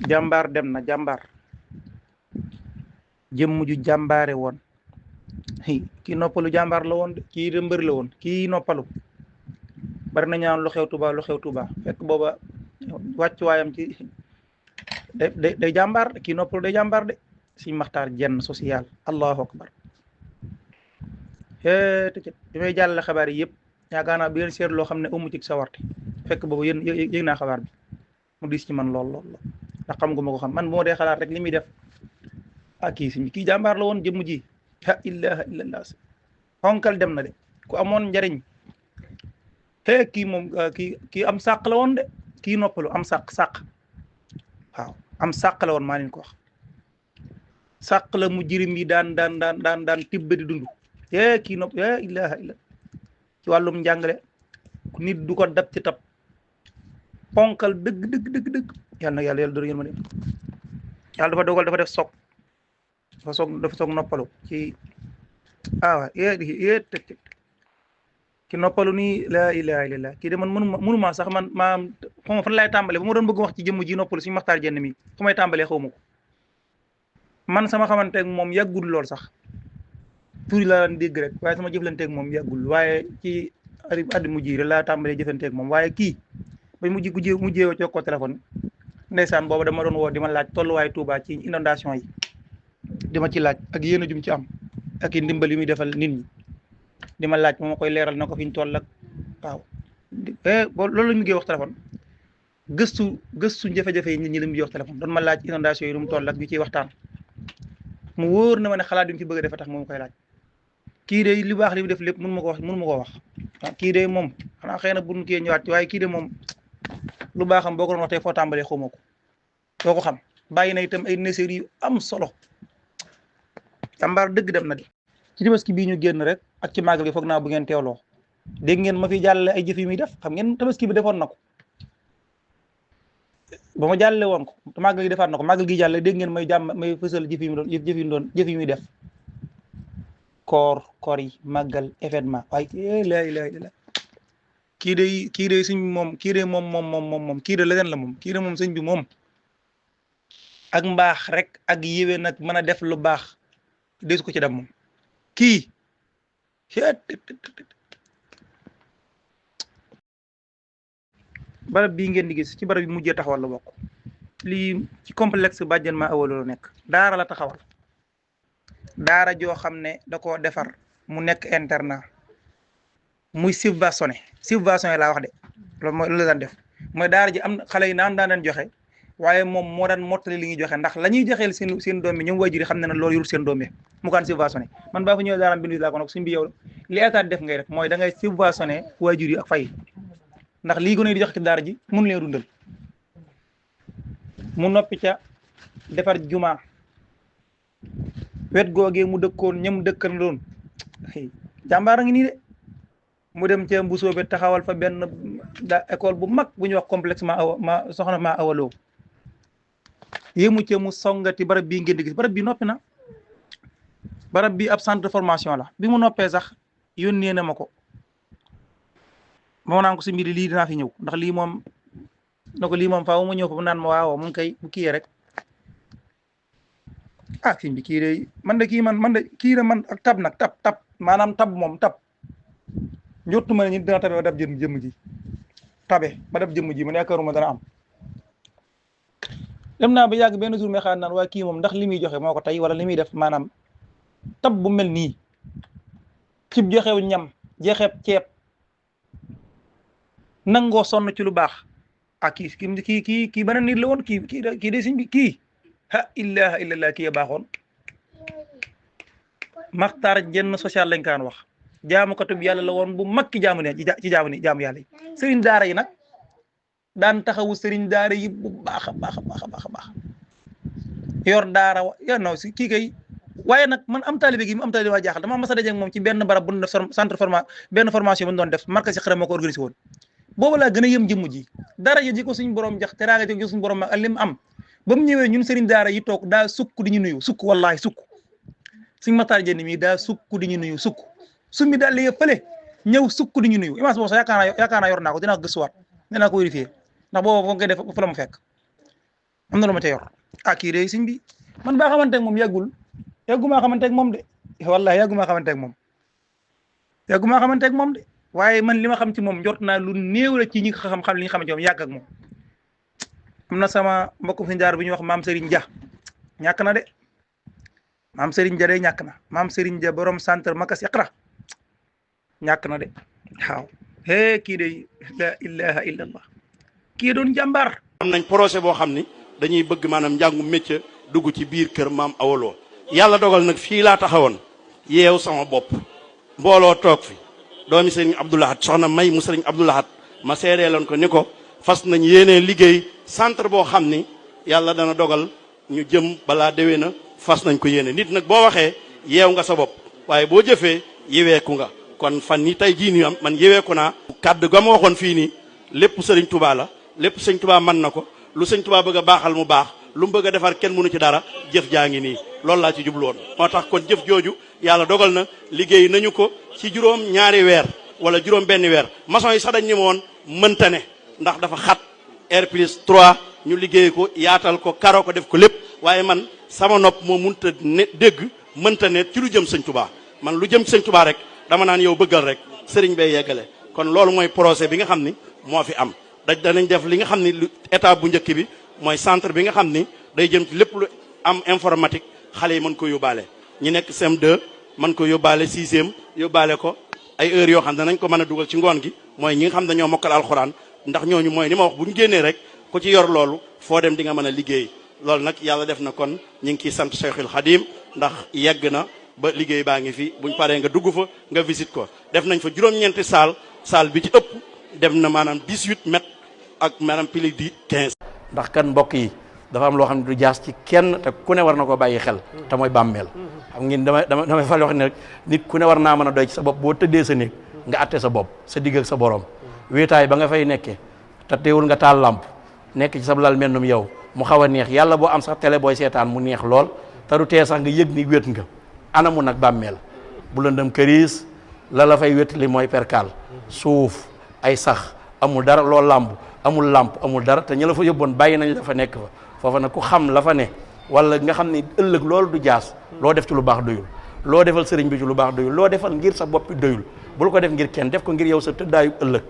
jàmbaar dem na jàmbaar jëmm ju jàmbaare woon kii noppalu jàmbaar la woon de kii de mbër la woon kii noppalu bari na ñaan lu xew Tuuba fekk booba wàccuwaayam ci day jàmbaar kii noppalu day jàmbaar de Sëñ Maxtaar Jenn social allahu akbar te bi may jàllale xabaar yi yëpp yaakaar naa bi ngeen seet loo xam ne amu ci sawarte fekk boobu yéen yëg naa xabaar bi mu diis ci man lool ndax xam nga ma ko xam man bu ma dee xalaat rek li muy def kii jàmbaar la woon jëmm ji la ilaha illallah xonkal dem na de ku amoon njariñ kii moom kii am sàq la woon de kii noppalu am sàq waaw am sàq la woon maa leen ko wax sàq la mu jirim yi daan tibba di dund kii nopp la ilaha illa ci wàllum njàngale nit du ko dab ci tab ponkal dëgg yàlla na yàlla dóor ngeen ma dem yàlla dafa dogal dafa def soog dafa soog noppalu ci waaw ki noppalu nii la ilaha illallah kii de man mënuma sax man maam xaw ma fan laay tàmbale ba ma doon bëgg wax ci jëmm ji noppalu Sëñ Maxtaar Jenn mi fu may tàmbalee xaw ma ko man sama xamanteeg moom yàggul lool sax tuuri laa daan dégg rek waaye sama jëflanteeg moom yàggul waaye ci addi mujj rek laa tàmbalee jëflanteeg moom waaye kii ba mujjee woo ko téléphone ndeysaan booba dama doon woo di ma laaj tolluwaay Touba ci inondation yi di ma ci laaj ak yéen a jum ci am ak i ndimbal yi muy defal nit ñi di ma laaj ma koy leeral na ko fi ñu toll ak waaw loolu la ñu ngi wax téléphone gëstu jafe-jafe yi nit ñi la mu wax téléphone doon ma laaj inondation yi nu mu toll ak ñu ciy waxtaan mu wóor na ma ne xalaat bi mu ci bëgg a defa tax moom koy laaj kii de li baax li mu def lépp mënu ma ko wax kii de moom xanaa xëy na buñ kii ñëwaat waaye kii de moom lu baaxam boo ko doon wax tey foo tàmbalee xawma ko doo ko xam bàyyi na itam ay neseer yu am solo jàmbaar dëgg dem na di ci tabaski bii ñu génn rek ak ci màggal gi foog naa bu ngeen teewloo dégg ngeen ma fi jàllale ay jëf yi muy def xam ngeen tabaski bi defoon na ko ba ma jàllale woon ko te màggal gi defaat na ko màggal gi jàlle dégg ngeen may fësal jëf yi muy def koor yi màggal événement waaye la ilaha illallah kii de suñ moom kii de moom kii de leneen la moom kii de moom sëñ bi moom ak mbaax rek ak yéwén nag mën a def lu baax desu ko ci dam moom kii barab bii ngeen di gis ci barab bi mujjee taxawal la bokk lii ci complexe bàjjen ma awalo la nekk daara la taxawal daara joo xam ne da koo defar mu nekk internat muy subventionné laa wax de loolu mooy la daan def mooy daara ji am xale yi daan joxe waaye moom moo daan mottali li ñuy joxe ndax la ñuy joxeel seen doom bi ñoom waajur yi xam ne loolu yorul seen doom bi mu kaan subventionné man baa fa ñëwee daaraam bindu laa ko nag suñ bi yow li état def ngay def mooy da ngay subventionné waajur yi ak fay ndax lii gone di joxe ci daara ji mun leen dundal mu noppi ca defar juma wet googee mu dëkkoon ñam dëkkan doon jàmbaar a ngi nii de mu dem ca Mbusoobe taxawal fa benn école bu mag bu ñuy wax complexe soxna ma awaloo yéemu ca mu songati barab bii ngeen di gis barab bi noppi na barab bi ab centre de formation la bi mu noppee sax yónnee na ma ko moo naan ko si mbiri lii dinaa fi ñëw ndax lii moom na ko lii moom faaw ma ñëw fa bu naan ma waaw mu ngi koy bu kiyee rek fi bi kii de man ak tab nag tab maanaam tab moom tab njottu ma ne ñi dina tabe ba dab jëmm ji tabe ba dab jëmm ji man yaakaaruma dana am dem naa ba yàgg benn jour me xaar naan waa kii moom ndax li muy joxe moo ko tey wala li muy def maanaam tab bu mel nii cib joxew ñam jeexeeb ceeb nangoo sonn ci lu baax kii bana nit la woon kii de siñ bi kii ilaha illallah kii a baaxoon Maxtaar Jenn social lañ kaan wax jaamukatub yàlla la woon bu mag ki jaamu yàlla yi sëriñ daara yi nag daan taxawu sëriñ daara yi bu baax a baax yor daara non si kii kay waaye nag man am taalibe gi mu am taalibe waa jaaxal dama mas a daje ak moom ci benn barab bu ñu def centre formation bu ñu doon def marka si xaram moo ko organisé woon boobu laa gën a yëm jëmm ji dara ji ko suñu borom jax teraanga ji ko suñu borom ak lim am ba mu ñëwee ñun sëriñ daara yi toog daa sukk di ñu nuyu sukk wallahi sukk suñu Maxtaar Jenn mi daa sukk di ñu nuyu sukk summi daal li fële ñëw sukk di ñu nuyu image boobu sax yaakaar naa yor naa ko dinaa ko gëstuwaat dinaa ko vérifier ndax boobu foog koy def fa la mu fekk am na lu ma ca yor ah kii de sëñ bi man baa xamante moom yàggumaa xamante moom de wallahi yàggumaa xamante moom de waaye man li ma xam ci moom njort naa lu néew la ci ñi xam li nga xamante moom yàgg ak moom. am na sama mbokku fi jaar bu ñuy wax maam Serigne Dia ñàkk na de maam Serigne Dia de ñàkk na maam Serigne Dia borom centre Makas Iqra ñàkk na de waaw kii de la ilaha illallah kii doon jàmbaar. am nañ projet boo xam ni dañuy bëgg maanaam njàngu métier dugg ci biir kër maam awoloo yàlla dogal nag fii laa taxawoon yeew sama bopp mbooloo toog fi doomi sëriñ Abdoulahat soxna may mu sëriñ Abdoulahat ma seedeeloon ko ni ko fas nañ yéenee liggéey centre boo xam ni yàlla dana dogal ñu jëm balaa déwee na fas nañ ko yéene nit nag boo waxee yeew nga sa bopp waaye boo jëfee yeweeku nga kon fan ni tey jii nii man yeweeku naa kàddu ga ma waxoon fii nii lépp sëriñ Touba la lépp sëñ Touba mën na ko lu sëñ Touba bëgg a baaxal mu baax lu mu bëgg a defar kenn mënu ci dara jëf jaa ngi nii loolu laa ci jublu woon moo tax kon jëf jooju yàlla dogal na liggéey nañu ko ci juróom ñaari weer wala juróom benn weer maçon yi sax dañ ni ma woon mënta ne ndax dafa xat R+3 ñu liggéey ko yaatal ko karo ko def ko lépp waaye man sama nopp moo mënta ne dégg mënta ne ci lu jëm sëñ Touba man lu jëm ci sëñ Touba rek dama naan yow bëggal rek sëriñ bay yeggale kon loolu mooy projet bi nga xam ni moo fi am danañ def li nga xam ni lu étape bu njëkk bi mooy centre bi nga xam ni day jëm ci lépp lu am informatique xale yi mën ko yóbbaale ñi nekk CM2 mën ko yóbbaale 6e yóbbaale ko ay heures yoo xam ne danañ ko mën a dugal ci ngoon gi mooy ñi nga xam ne dañoo mokkal alxuraan ndax ñooñu mooy ni ma wax bu ñu génnee rek ku ci yor loolu foo dem di nga mën a liggéey loolu nag yàlla def na kon ñu ngi ciy sant Cheikhul Khadim ndax yegg na ba liggéey baa ngi fi buñ paree nga dugg fa nga visite ko def nañ fa juróom-ñeenti salle bi ci ëpp dem na maanaam 18 mètres ak maanaam plus de 15. ndax kan mbokk yi dafa am loo xam ne du jaas ci kenn te ku ne war na ko bàyyi xel te mooy bàmmeel xam ngeen damay fal wax ne rek nit ku ne war naa mën a doy ci sa bopp boo tëddee sa néeg nga atte sa bopp sa digg ak sa borom wéetaay ba nga fay nekkee te teewul nga taal lamp nekk ci sa lal mennum yow mu xaw a neex yàlla boo am sax télé booy seetaan mu neex lool te du tee sax nga yëg ni wét nga anamu nag bàmmeel bu lëndëm këriis la fay wétali mooy perkaal suuf ay sax amul dara lool làmb amul làmp amul dara te ñi la fa yóbboon bàyyi nañ la fa nekk fa foofa nag ku xam la fa ne wala nga xam ne ëllëg loolu du jaas loo def ci lu baax doyul loo defal sëriñ bi ci lu baax doyul loo defal ngir sa bopp doyul bul ko def ngir kenn def ko ngir yow sa tëddaayu ëllëg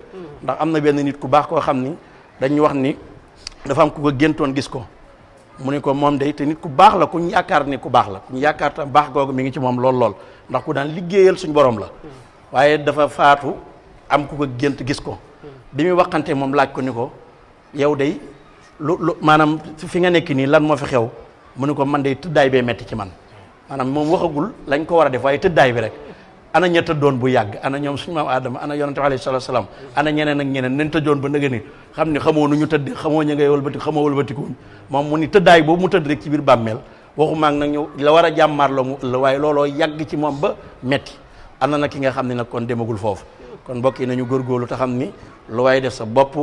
ndax am na benn nit ku baax koo xam ni dañuy wax ni dafa am ku ko géntoon gis ko mu ne ko moom day te nit ku baax la ku ñu yaakaar ni ku baax la ku ñu yaakaar tam baax googu mi ngi ci moom lool ndax ku daan liggéeyal suñ borom la waaye dafa faatu am ku ko gént gis ko bi muy waxante moom laaj ko ni ko yow day lu maanaam fi nga nekk nii lan moo fi xew mu ne ko man day tëddaay bee metti ci man maanaam moom waxagul lañ ko war a def waaye tëddaay bi rek ana ña tëddoon bu yàgg ana ñoom suñu maam Adama ana yonente bi alayhi salaatu salaam ana ñeneen ak ñeneen nañ tëddoon ba nëga ni xam ni xamoo nu ñu tëdd xamoo ña ngay wëlbati xamoo wëlbatikuñ moom mu ni tëddaay boobu mu tëdd rek ci biir bàmmeel waxumaa nag ñu la war a jàmmaarloo mu ëll waaye looloo yàgg ci moom ba metti ana na ki nga xam ne nag kon demagul foofu kon mbokk yi nañu góorgóorlu te xam ni lu waaye def sa bopp